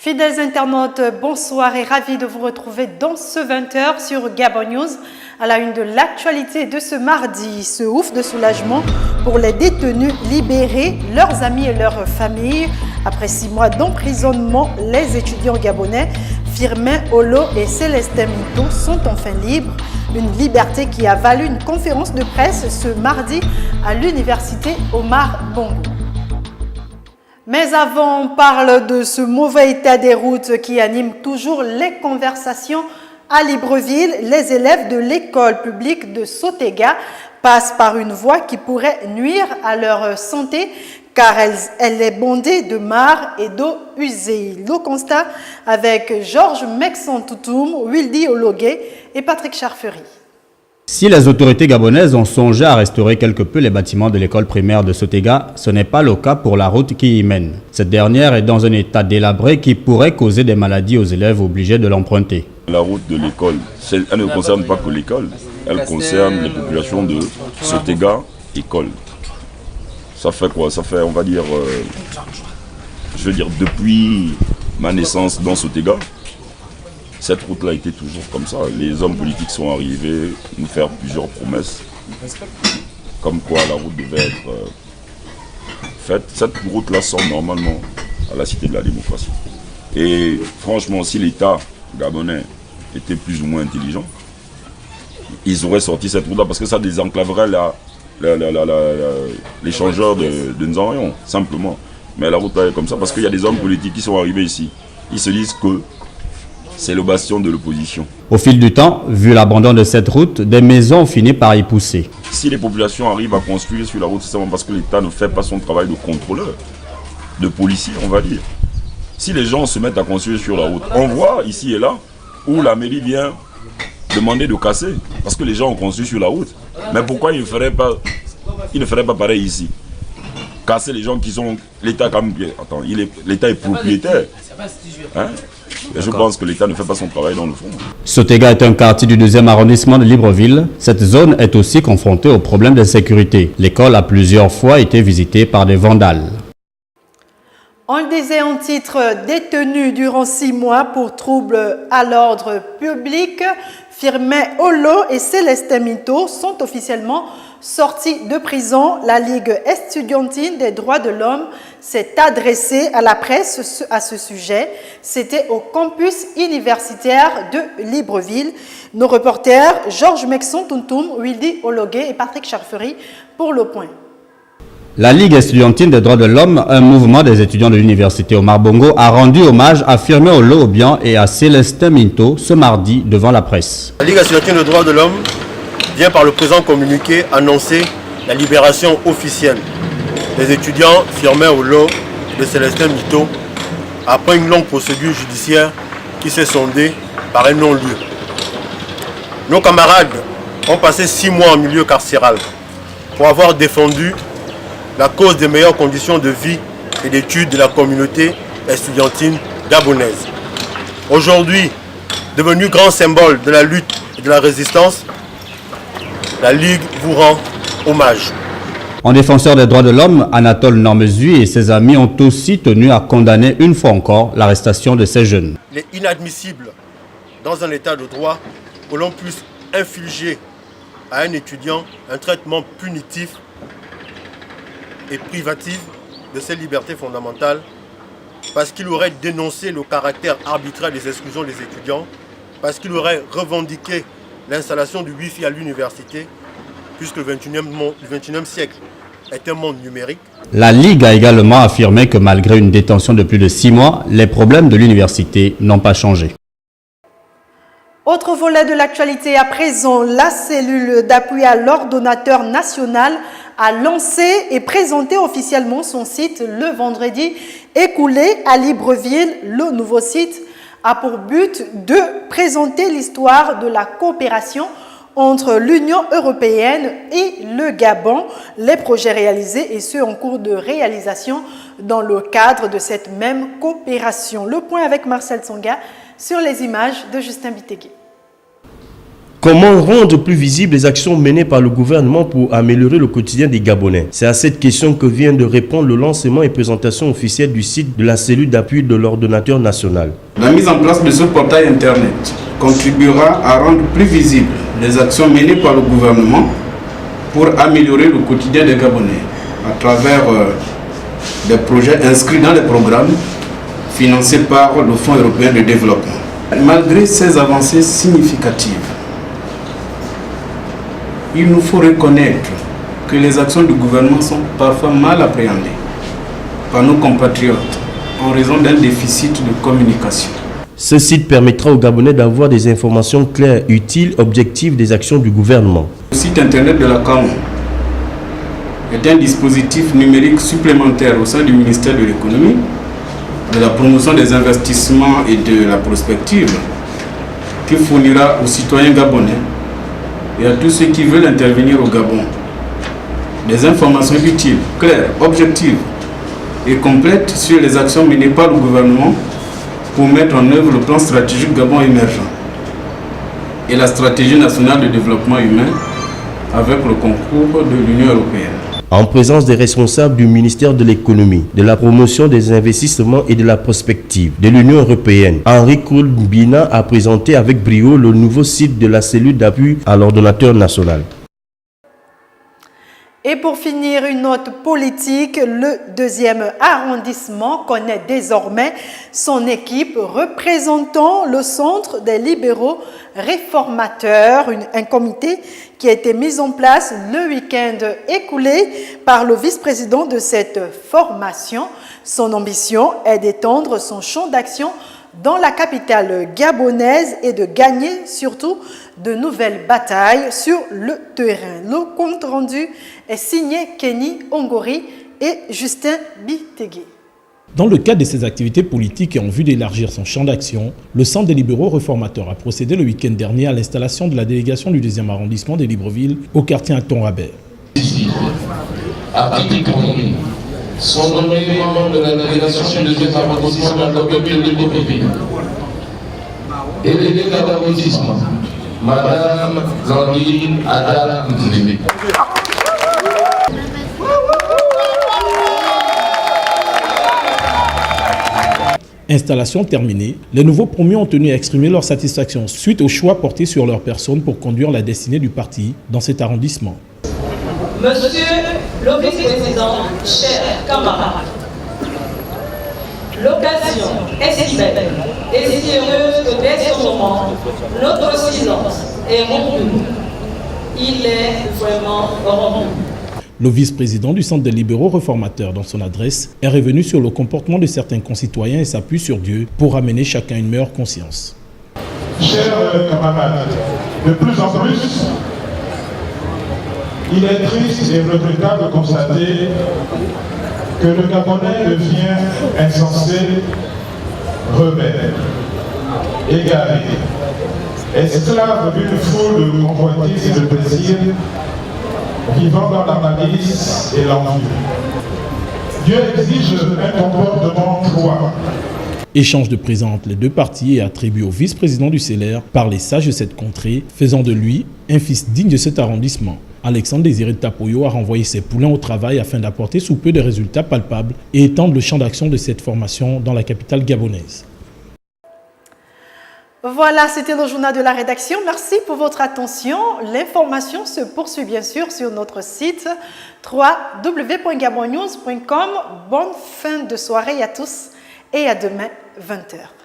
Fidèles internautes, bonsoir et ravi de vous retrouver dans ce 20h sur Gabon News. À la une de l'actualité de ce mardi, ce ouf de soulagement pour les détenus libérés, leurs amis et leurs familles. Après 6 mois d'emprisonnement, les étudiants gabonais Firmin Olo et Célestin Mito sont enfin libres. Une liberté qui a valu une conférence de presse ce mardi à l'université Omar Bongo. Mais avant, on parle de ce mauvais état des routes qui anime toujours les conversations à Libreville. Les élèves de l'école publique de Sotega passent par une voie qui pourrait nuire à leur santé car elle est bondée de mares et d'eau usée. Le constat avec Georges Mexon-Toutoum, Wildy Ologué et Patrick Charferi. Si les autorités gabonaises ont songé à restaurer quelque peu les bâtiments de l'école primaire de Sotega, ce n'est pas le cas pour la route qui y mène. Cette dernière est dans un état délabré qui pourrait causer des maladies aux élèves obligés de l'emprunter. La route de l'école, elle ne concerne pas que l'école, elle concerne les populations de Sotega, école. Ça fait quoi? Ça fait, on va dire, depuis ma naissance dans Sotega, cette route-là était toujours comme ça. Les hommes politiques sont arrivés nous faire plusieurs promesses, comme quoi la route devait être faite. Cette route-là sort normalement à la Cité de la Démocratie. Et franchement, si l'État gabonais était plus ou moins intelligent, ils auraient sorti cette route-là parce que ça désenclaverait l'échangeur de Nzanrion, simplement. Mais la route-là est comme ça parce qu'il y a des hommes politiques qui sont arrivés ici. Ils se disent que c'est le bastion de l'opposition. Au fil du temps, vu l'abandon de cette route, des maisons ont fini par y pousser. Si les populations arrivent à construire sur la route, c'est seulement parce que l'État ne fait pas son travail de contrôleur, de policier, on va dire. Si les gens se mettent à construire sur la route, on voit ici et là où la mairie vient demander de casser, parce que les gens ont construit sur la route. Mais pourquoi ils ne feraient pas pareil ici? Casser les gens qui sont... L'État quand même... Attends, l'État est propriétaire. Hein? Et je pense que l'État ne fait pas son travail dans le fond. Sotega est un quartier du 2e arrondissement de Libreville. Cette zone est aussi confrontée aux problèmes de sécurité. L'école a plusieurs fois été visitée par des vandales. On le disait en titre, détenus durant 6 mois pour troubles à l'ordre public, Firmin Olo et Célestin Mito sont officiellement sortis de prison. La Ligue estudiantine des droits de l'homme s'est adressée à la presse à ce sujet. C'était au campus universitaire de Libreville. Nos reporters Georges Mexon-Toutoum, Wildy Ologué et Patrick Charferi pour Le Point. La Ligue estudiantine des droits de l'homme, un mouvement des étudiants de l'université Omar Bongo, a rendu hommage à Firmin Olo Obian et à Célestin Minto ce mardi devant la presse. La Ligue estudiantine des droits de l'homme vient par le présent communiqué annoncer la libération officielle des étudiants Firmin Olo et de Célestin Mito après une longue procédure judiciaire qui s'est sondée par un non-lieu. Nos camarades ont passé 6 mois en milieu carcéral pour avoir défendu la cause des meilleures conditions de vie et d'études de la communauté estudiantine gabonaise. Aujourd'hui, devenu grand symbole de la lutte et de la résistance, la Ligue vous rend hommage. En défenseur des droits de l'homme, Anatole Normezui et ses amis ont aussi tenu à condamner une fois encore l'arrestation de ces jeunes. Il est inadmissible dans un état de droit que l'on puisse infliger à un étudiant un traitement punitif et privatif de ses libertés fondamentales parce qu'il aurait dénoncé le caractère arbitraire des exclusions des étudiants, parce qu'il aurait revendiqué l'installation du Wi-Fi à l'université, puisque le 21e siècle est un monde numérique. La Ligue a également affirmé que malgré une détention de plus de 6 mois, les problèmes de l'université n'ont pas changé. Autre volet de l'actualité à présent, la cellule d'appui à l'ordonnateur national a lancé et présenté officiellement son site le vendredi écoulé à Libreville. Le nouveau site a pour but de présenter l'histoire de la coopération entre l'Union européenne et le Gabon, les projets réalisés et ceux en cours de réalisation dans le cadre de cette même coopération. Le point avec Marcel Tsonga sur les images de Justin Bitegui. Comment rendre plus visibles les actions menées par le gouvernement pour améliorer le quotidien des Gabonais? C'est à cette question que vient de répondre le lancement et présentation officielle du site de la cellule d'appui de l'ordonnateur national. La mise en place de ce portail Internet contribuera à rendre plus visibles les actions menées par le gouvernement pour améliorer le quotidien des Gabonais à travers des projets inscrits dans les programmes financés par le Fonds européen de développement. Malgré ces avancées significatives, il nous faut reconnaître que les actions du gouvernement sont parfois mal appréhendées par nos compatriotes en raison d'un déficit de communication. Ce site permettra aux Gabonais d'avoir des informations claires, utiles, objectives des actions du gouvernement. Le site internet de la CAMO est un dispositif numérique supplémentaire au sein du ministère de l'économie, de la promotion des investissements et de la prospective, qui fournira aux citoyens gabonais et à tous ceux qui veulent intervenir au Gabon des informations utiles, claires, objectives et complètes sur les actions menées par le gouvernement pour mettre en œuvre le plan stratégique Gabon émergent et la stratégie nationale de développement humain avec le concours de l'Union européenne. En présence des responsables du ministère de l'économie, de la promotion des investissements et de la prospective de l'Union européenne, Henri Koulbina a présenté avec brio le nouveau site de la cellule d'appui à l'ordonnateur national. Et pour finir, une note politique, le 2e arrondissement connaît désormais son équipe représentant le Centre des libéraux réformateurs, un comité qui a été mis en place le week-end écoulé par le vice-président de cette formation. Son ambition est d'étendre son champ d'action dans la capitale gabonaise et de gagner surtout de nouvelles batailles sur le terrain. Le compte rendu est signé Kenny Ongori et Justin Bitegui. Dans le cadre de ses activités politiques et en vue d'élargir son champ d'action, le Centre des libéraux réformateurs a procédé le week-end dernier à l'installation de la délégation du 2e arrondissement de Libreville au quartier Anton-Rabert. Sont nommés membres de la délégation du 2e arrondissement de Libreville. Et les délégués d'arrondissement, Madame Landine Adam Nébé. Installation terminée, les nouveaux promus ont tenu à exprimer leur satisfaction suite au choix porté sur leur personne pour conduire la destinée du parti dans cet arrondissement. Monsieur le vice-président, chers camarades, l'occasion est si belle et si heureuse que dès ce moment, notre silence est rompu. Il est vraiment rompu. Le vice-président du Centre des libéraux réformateurs, dans son adresse, est revenu sur le comportement de certains concitoyens et s'appuie sur Dieu pour amener chacun une meilleure conscience. Chers camarades, de plus en plus, il est triste et regrettable de constater que le Gabonais devient insensé, rebelle, égaré, esclave d'une foule de convoitises et de plaisirs, vivant dans la malice et l'envie. Dieu exige un comportement droit. Échange de présents entre les deux parties et attribué au vice-président du CELER par les sages de cette contrée, faisant de lui un fils digne de cet arrondissement. Alexandre Désiré Tapoyo a renvoyé ses poulains au travail afin d'apporter sous peu des résultats palpables et étendre le champ d'action de cette formation dans la capitale gabonaise. Voilà, c'était le journal de la rédaction. Merci pour votre attention. L'information se poursuit bien sûr sur notre site www.gabonnews.com. Bonne fin de soirée à tous et à demain 20h.